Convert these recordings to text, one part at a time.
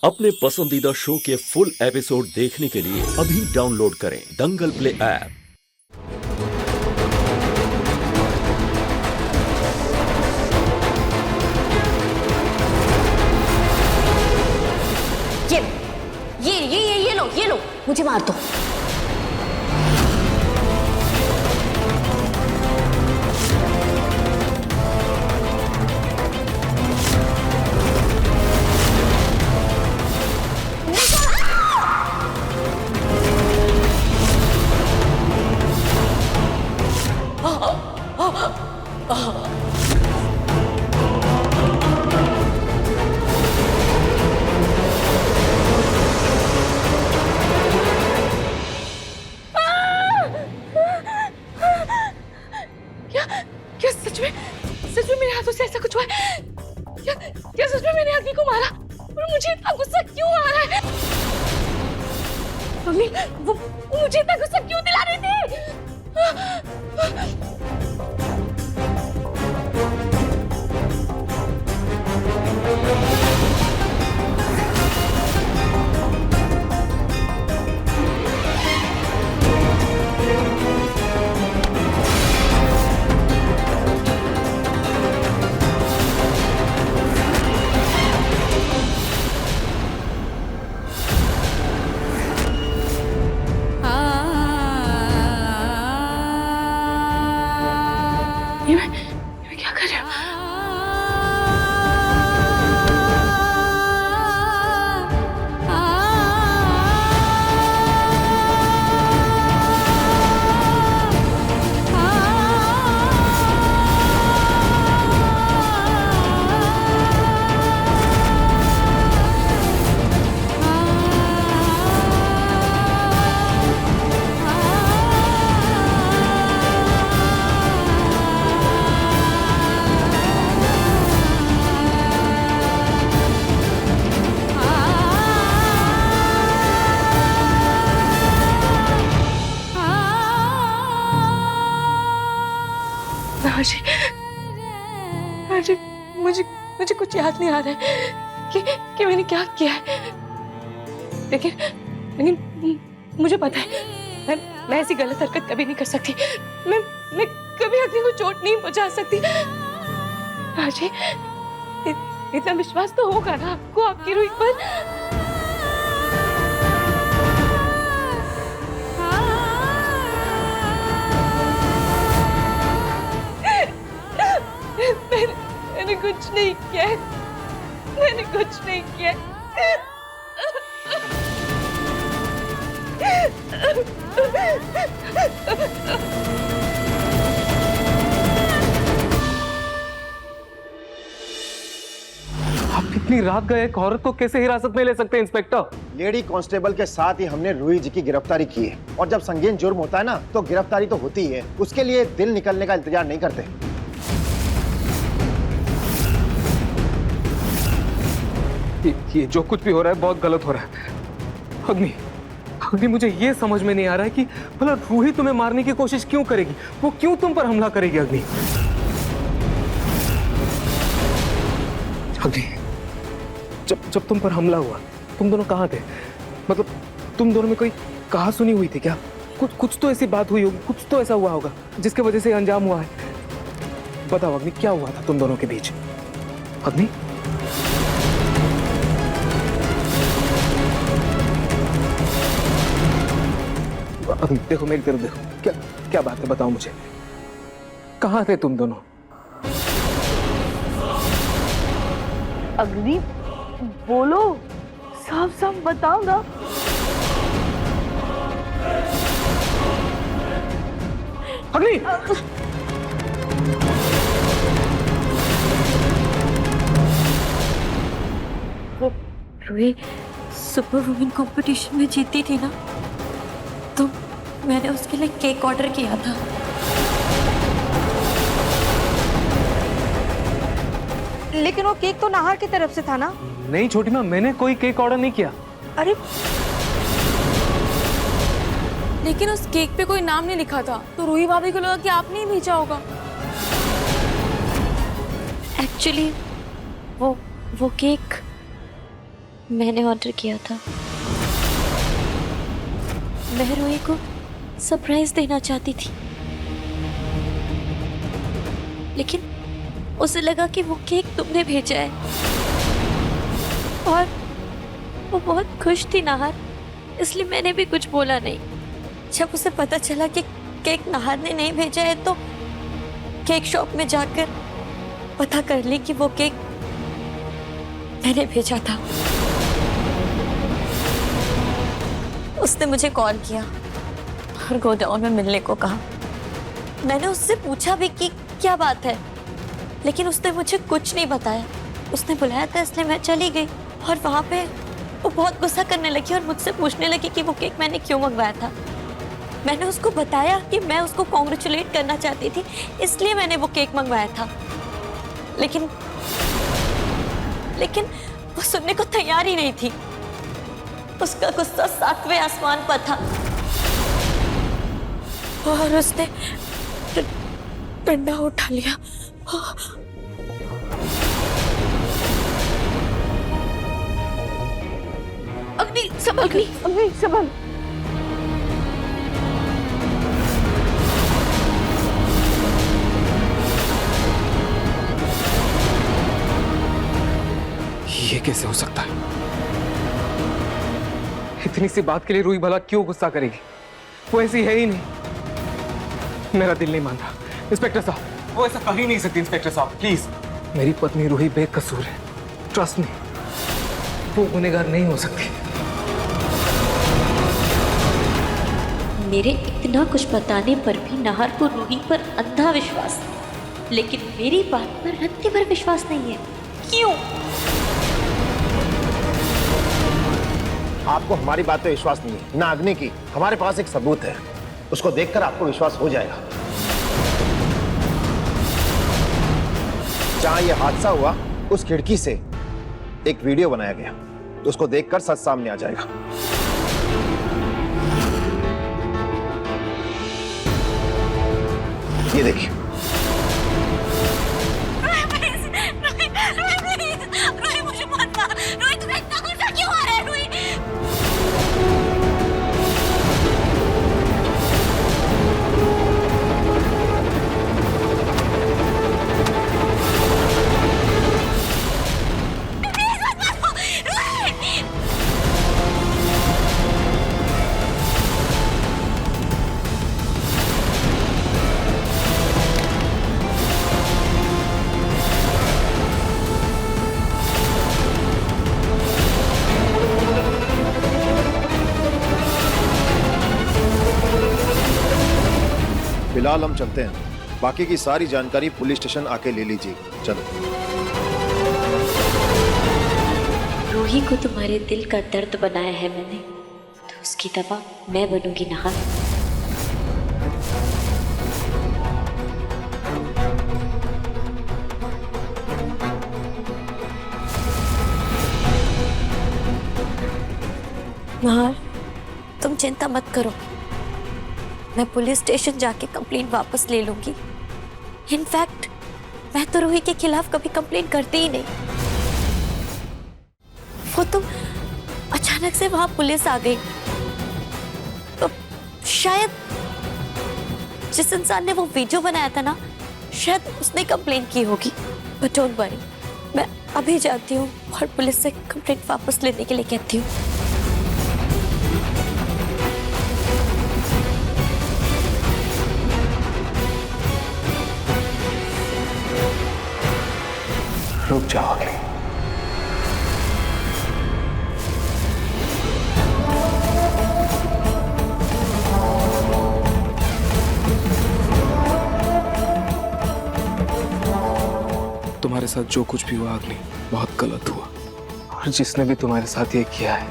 अपने पसंदीदा शो के फुल एपिसोड देखने के लिए अभी डाउनलोड करें दंगल प्ले ऐप। ये लो मुझे मार दो। क्या सच में मेरे हाथों से ऐसा कुछ हुआ है? क्या सच में मैंने अग्नि को मारा? और मुझे इतना गुस्सा क्यों आ रहा है? अग्नि वो मुझे इतना गुस्सा क्यों दिला रही थी? मैं क्या कर रहा हूँ? अरे मुझे कुछ याद नहीं आ रहा है कि मैंने क्या किया है। लेकिन मुझे पता है मैं ऐसी गलत हरकत कभी नहीं कर सकती। मैं कभी अग्नि को चोट नहीं पहुंचा सकती। राजी इतना विश्वास तो होगा ना आपको आपकी रूही पर। मैंने कुछ नहीं किया। मैंने कुछ नहीं किया। आप इतनी रात गए एक औरत को कैसे हिरासत में ले सकते हैं इंस्पेक्टर? लेडी कांस्टेबल के साथ ही हमने रूही जी की गिरफ्तारी की है, और जब संगीन जुर्म होता है ना तो गिरफ्तारी तो होती ही है। उसके लिए दिल निकलने का इंतजार नहीं करते। ये जो कुछ भी हो रहा है बहुत गलत हो रहा है। अग्नि मुझे ये समझ में नहीं आ रहा है कि भला रूही तुम्हें मारने की कोशिश क्यों करेगी? वो क्यों तुम पर हमला करेगी? अग्नि जब तुम पर हमला हुआ तुम दोनों कहाँ थे? मतलब तुम दोनों में कोई कहा सुनी हुई थी क्या? कुछ तो ऐसी बात हुई होगी, कुछ तो ऐसा हुआ होगा जिसकी वजह से अंजाम हुआ है। बताओ अग्नि, क्या हुआ था तुम दोनों के बीच? अग्नि देखो, मेरी तरफ देखो। क्या बात है, बताओ मुझे, कहाँ थे तुम दोनों? अग्नि बोलो, साफ साफ बताओ ना। अग्नि वो रूही सुपर वुमेन कंपटीशन में जीती थी ना, तो मैंने उसके लिए केक ऑर्डर किया था। लेकिन वो केक तो नाहर की तरफ से था ना? नहीं छोटी माँ, मैंने कोई केक ऑर्डर नहीं किया। अरे लेकिन उस केक पे कोई नाम नहीं लिखा था, तो रूही भाभी को लगा कि आपने ही भेजा होगा। एक्चुअली वो केक मैंने ऑर्डर किया था। मैं रोही को सरप्राइज देना चाहती थी, लेकिन उसे लगा कि वो केक तुमने भेजा है और वो बहुत खुश थी नाहर, इसलिए मैंने भी कुछ बोला नहीं। जब उसे पता चला कि केक नाहर ने नहीं भेजा है तो केक शॉप में जाकर पता कर ली कि वो केक मैंने भेजा था। उसने मुझे कॉल किया और गोडाउन में मिलने को कहा। मैंने उससे पूछा भी कि क्या बात है, लेकिन उसने मुझे कुछ नहीं बताया। उसने बुलाया था इसलिए मैं चली गई और वहां पे वो बहुत गुस्सा करने लगी और मुझसे पूछने लगी कि वो केक मैंने क्यों मंगवाया था। मैंने उसको बताया कि मैं उसको कॉन्ग्रेचुलेट करना चाहती थी, इसलिए मैंने वो केक मंगवाया था। लेकिन वो सुनने को तैयार ही नहीं थी। उसका गुस्सा 7वें आसमान पर था और उसने डंडा उठा लिया। अग्नि संभल, अग्नि संभल। ये कैसे हो सकता है? इतनी सी बात के लिए रूही भला क्यों गुस्सा करेगी? वो ऐसी है ही नहीं। मेरा दिल नहीं मान रहा। इंस्पेक्टर साहब, वो ऐसा कर ही नहीं सकती। इंस्पेक्टर साहब प्लीज, मेरी पत्नी रूही बेकसूर है, ट्रस्ट मी, वो गुनहगार नहीं हो सकती। मेरे इतना कुछ बताने पर भी नाहर को रूही पर अंधा विश्वास, लेकिन मेरी बात पर रत्ती भर विश्वास नहीं है। क्यों? आपको हमारी बात पे विश्वास नहीं है, ना अग्नि की। हमारे पास एक सबूत है, उसको देखकर आपको विश्वास हो जाएगा। जहां यह हादसा हुआ उस खिड़की से एक वीडियो बनाया गया, तो उसको देखकर सच सामने आ जाएगा। ये देखिए। मुझे मत मार। रोही, तुम्हें इतना गुस्सा क्यों आ रहा है? रोही, फिलहाल हम चलते हैं, बाकी की सारी जानकारी पुलिस स्टेशन आके ले लीजिए। चलो। रूही को तुम्हारे दिल का दर्द बनाया है मैंने, तो उसकी दवा मैं बनूंगी नाहर। नाहर, तुम चिंता मत करो, मैं पुलिस स्टेशन जाके कंप्लेंट वापस ले लूंगी। इनफैक्ट मैं तो रूही के खिलाफ कभी कंप्लेंट करती ही नहीं। वो तुम अचानक से वहां पुलिस आ गई, तो शायद जिस इंसान ने वो वीडियो बनाया था ना, शायद उसने कंप्लेंट की होगी। बट डोंट वरी, मैं अभी जाती हूँ और पुलिस से कंप्लेंट वापस लेने के लिए कहती हूँ। रुक जाओगे। तुम्हारे साथ जो कुछ भी हुआ अग्नि, बहुत गलत हुआ, और जिसने भी तुम्हारे साथ ये किया है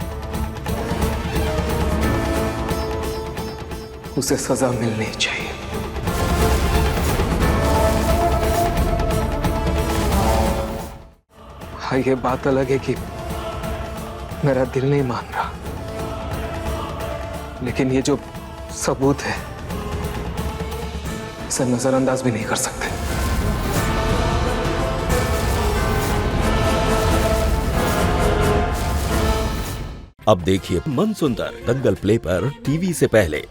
उसे सजा मिलनी चाहिए। हाँ, ये बात अलग है कि मेरा दिल नहीं मान रहा, लेकिन ये जो सबूत है इसे नजरअंदाज भी नहीं कर सकते। अब देखिए मन सुंदर दंगल प्ले पर टीवी से पहले।